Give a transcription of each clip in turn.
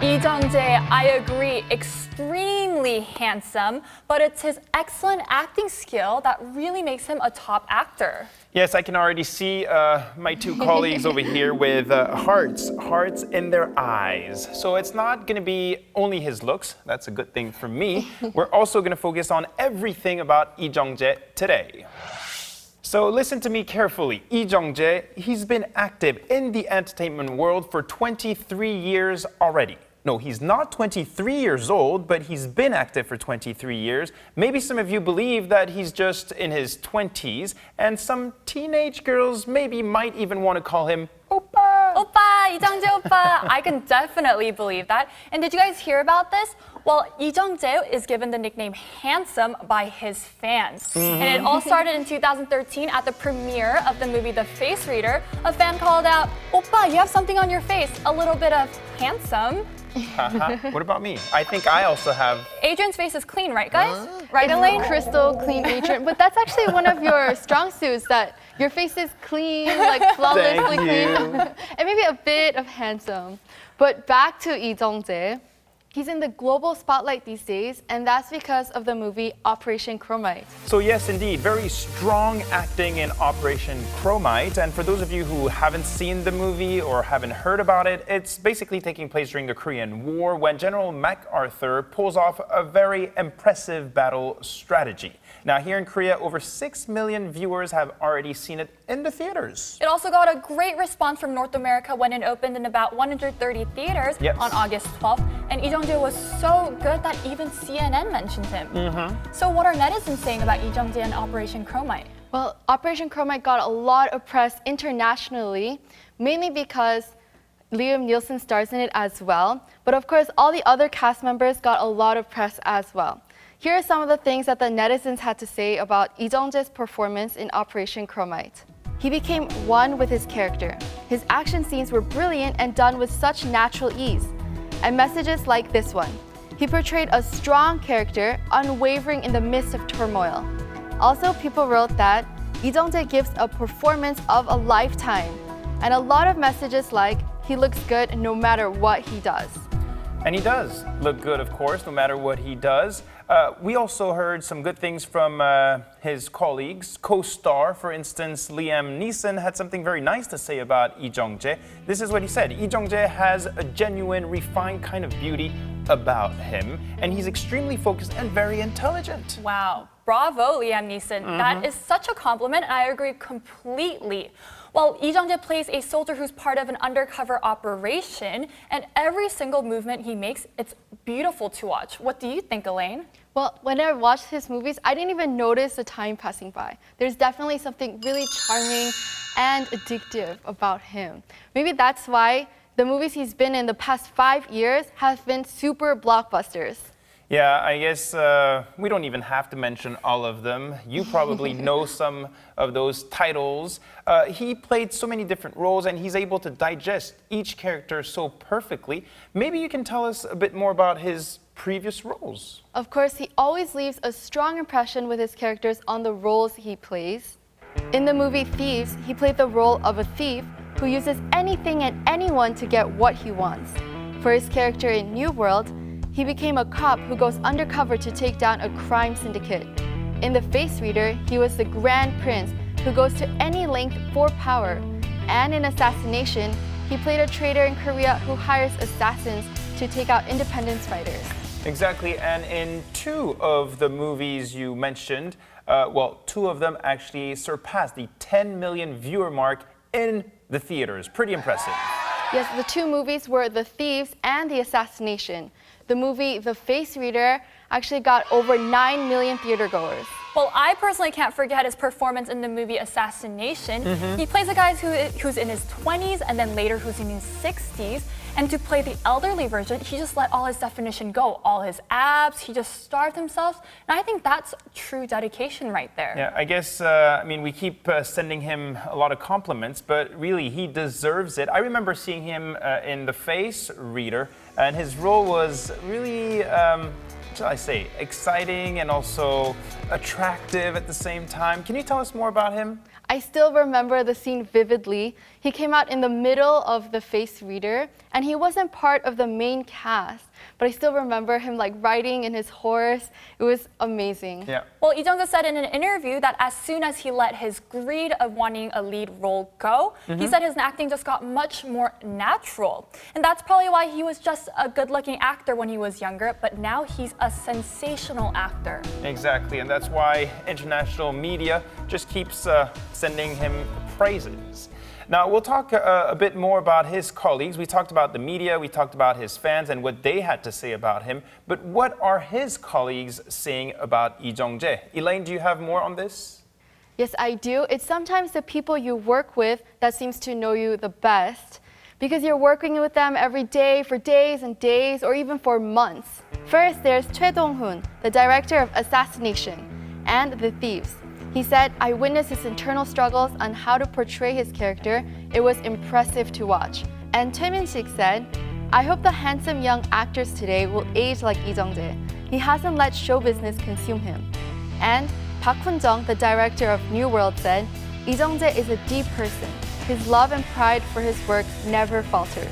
Lee Jung Jae, I agree, extremely handsome, but it's his excellent acting skill that really makes him a top actor. Yes, I can already see my two colleagues over here with hearts in their eyes. So it's not going to be only his looks. That's a good thing for me. We're also going to focus on everything about Lee Jung Jae today. So listen to me carefully. Lee Jung Jae, he's been active in the entertainment world for 23 years already. No, he's not 23 years old, but he's been active for 23 years. Maybe some of you believe that he's just in his 20s, and some teenage girls maybe might even want to call him Oppa. Oppa, Lee Jung Jae Oppa. I can definitely believe that. And did you guys hear about this? Well, Lee Jung Jae is given the nickname Handsome by his fans. And it all started in 2013 at the premiere of the movie The Face Reader. A fan called out, Oppa, you have something on your face, a little bit of handsome. What about me? I think I also have... Adrian's face is clean, right, guys? Right, Elaine? Crystal clean, Adrian. But that's actually one of your strong suits, that your face is clean, like flawlessly clean. And maybe a bit of handsome. But back to Lee Jung Jae. He's in the global spotlight these days, and that's because of the movie Operation Chromite. So yes, indeed, very strong acting in Operation Chromite. And for those of you who haven't seen the movie or haven't heard about it, it's basically taking place during the Korean War when General MacArthur pulls off a very impressive battle strategy. Now, here in Korea, over 6 million viewers have already seen it in the theaters. It also got a great response from North America when it opened in about 130 theaters on August 12th. And Lee Jung Jae was so good that even CNN mentioned him. So what are netizens saying about Lee Jung Jae and Operation Chromite? Well, Operation Chromite got a lot of press internationally, mainly because Liam Neeson stars in it as well. But of course, all the other cast members got a lot of press as well. Here are some of the things that the netizens had to say about Lee Jung Jae's performance in Operation Chromite. He became one with his character. His action scenes were brilliant and done with such natural ease. And messages like this one. He portrayed a strong character, unwavering in the midst of turmoil. Also, people wrote that Lee Jung Jae gives a performance of a lifetime. And a lot of messages like, he looks good no matter what he does. And he does look good, of course, no matter what he does. We also heard some good things from his colleagues. Co-star, for instance, Liam Neeson had something very nice to say about Lee Jung Jae. This is what he said. Lee Jung Jae has a genuine, refined kind of beauty about him, and he's extremely focused and very intelligent. Wow, bravo, Liam Neeson. That is such a compliment, and I agree completely. Well, Lee Jung Jae plays a soldier who's part of an undercover operation, and every single movement he makes, it's beautiful to watch. What do you think, Elaine? Well, when I watched his movies, I didn't even notice the time passing by. There's definitely something really charming and addictive about him. Maybe that's why the movies he's been in the past 5 years have been super blockbusters. Yeah, I guess we don't even have to mention all of them. You probably know some of those titles. He played so many different roles, and he's able to digest each character so perfectly. Maybe you can tell us a bit more about his previous roles. Of course, he always leaves a strong impression with his characters on the roles he plays. In the movie Thieves, he played the role of a thief who uses anything and anyone to get what he wants. For his character in New World, he became a cop who goes undercover to take down a crime syndicate. In The Face Reader, he was the Grand Prince who goes to any length for power. And in Assassination, he played a traitor in Korea who hires assassins to take out independence fighters. Exactly, and in 2 of the movies you mentioned, 2 of them actually surpassed the 10 million viewer mark in the theaters. Pretty impressive. Yes, the 2 movies were The Thieves and The Assassination. The movie The Face Reader actually got over 9 million theater goers. Well, I personally can't forget his performance in the movie Assassination. He plays a guy who's in his 20s and then later who's in his 60s. And to play the elderly version, he just let all his definition go. All his abs, he just starved himself. And I think that's true dedication right there. Yeah, I guess, we keep sending him a lot of compliments, but really, he deserves it. I remember seeing him in The Face Reader, and his role was really shall I say, exciting and also attractive at the same time. Can you tell us more about him? I still remember the scene vividly. He came out in the middle of the face reader, and he wasn't part of the main cast. But I still remember him like riding in his horse. It was amazing. Yeah. Well, Lee Jung Jae said in an interview that as soon as he let his greed of wanting a lead role go, he said his acting just got much more natural. And that's probably why he was just a good-looking actor when he was younger, but now he's a sensational actor. Exactly, and that's why international media just keeps sending him praises. Now, we'll talk a bit more about his colleagues. We talked about the media, we talked about his fans and what they had to say about him. But what are his colleagues saying about Lee Jung Jae? Elaine, do you have more on this? Yes, I do. It's sometimes the people you work with that seems to know you the best, because you're working with them every day for days and days, or even for months. First, there's Choi Dong-hoon, the director of Assassination and The Thieves. He said, I witnessed his internal struggles on how to portray his character. It was impressive to watch. And Choi Min-sik said, I hope the handsome young actors today will age like Lee Jung Jae. He hasn't let show business consume him. And Park Hun-jung, the director of New World, said, Lee Jung Jae is a deep person. His love and pride for his work never falters.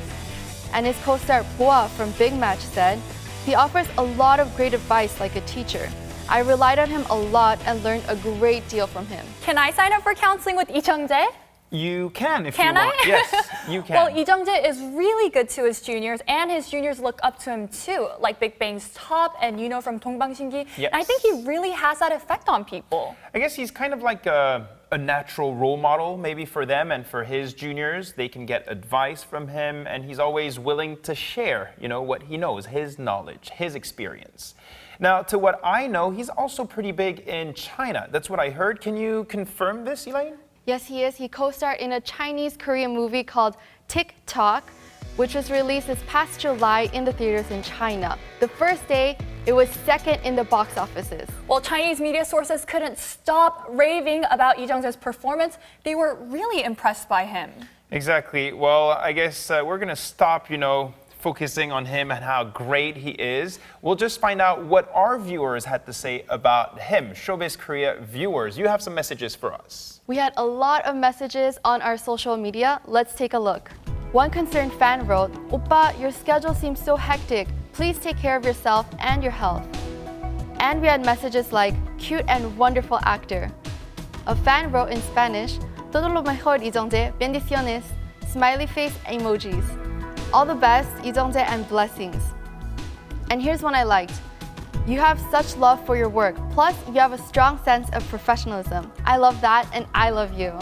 And his co-star Boa from Big Match said, he offers a lot of great advice like a teacher. I relied on him a lot and learned a great deal from him. Can I sign up for counseling with Lee Jung Jae? You can if Can you want. I? Yes, you can. Well, Lee Jung Jae is really good to his juniors, and his juniors look up to him too, like Big Bang's Top and from 동방신기. Yes. And I think he really has that effect on people. I guess he's kind of like a natural role model maybe for them and for his juniors. They can get advice from him, and he's always willing to share, what he knows, his knowledge, his experience. Now, to what I know, he's also pretty big in China. That's what I heard. Can you confirm this, Elaine? Yes, he is. He co-starred in a Chinese-Korean movie called TikTok, which was released this past July in the theaters in China. The first day, it was second in the box offices. Well, Chinese media sources couldn't stop raving about Lee Jung Jae's performance. They were really impressed by him. Exactly. Well, I guess we're going to stop, focusing on him and how great he is. We'll just find out what our viewers had to say about him. Showbiz Korea viewers, you have some messages for us. We had a lot of messages on our social media. Let's take a look. One concerned fan wrote, "Oppa, your schedule seems so hectic. Please take care of yourself and your health." And we had messages like, "Cute and wonderful actor." A fan wrote in Spanish, "Todo lo mejor, Lee Jung Jae. Bendiciones." Smiley face emojis. All the best, Lee Jung Jae, and blessings. And here's one I liked. You have such love for your work. Plus, you have a strong sense of professionalism. I love that, and I love you.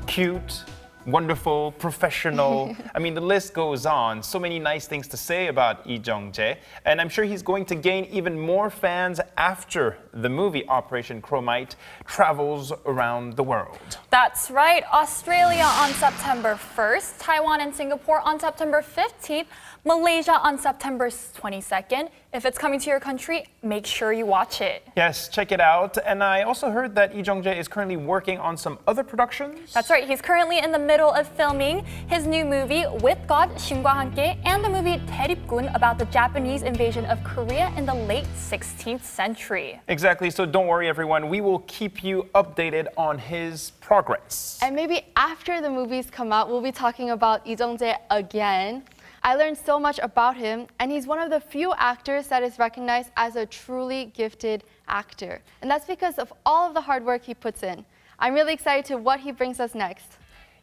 Cute, wonderful, professional. I mean, the list goes on. So many nice things to say about Lee Jung Jae. And I'm sure he's going to gain even more fans after the movie Operation Chromite travels around the world. That's right. Australia on September 1st, Taiwan and Singapore on September 15th, Malaysia on September 22nd. If it's coming to your country, make sure you watch it. Yes, check it out. And I also heard that Lee Jung Jae is currently working on some other productions. That's right. He's currently in the middle of filming his new movie, With God, 신과 함께, and the movie 대립군 about the Japanese invasion of Korea in the late 16th century. Exactly. So don't worry, everyone. We will keep you updated on his progress. And maybe after the movies come out, we'll be talking about Lee Jung Jae again. I learned so much about him, and he's one of the few actors that is recognized as a truly gifted actor. And that's because of all of the hard work he puts in. I'm really excited to what he brings us next.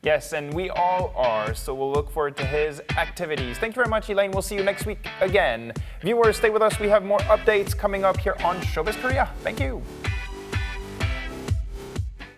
Yes, and we all are, so we'll look forward to his activities. Thank you very much, Elaine. We'll see you next week again. Viewers, stay with us. We have more updates coming up here on Showbiz Korea. Thank you.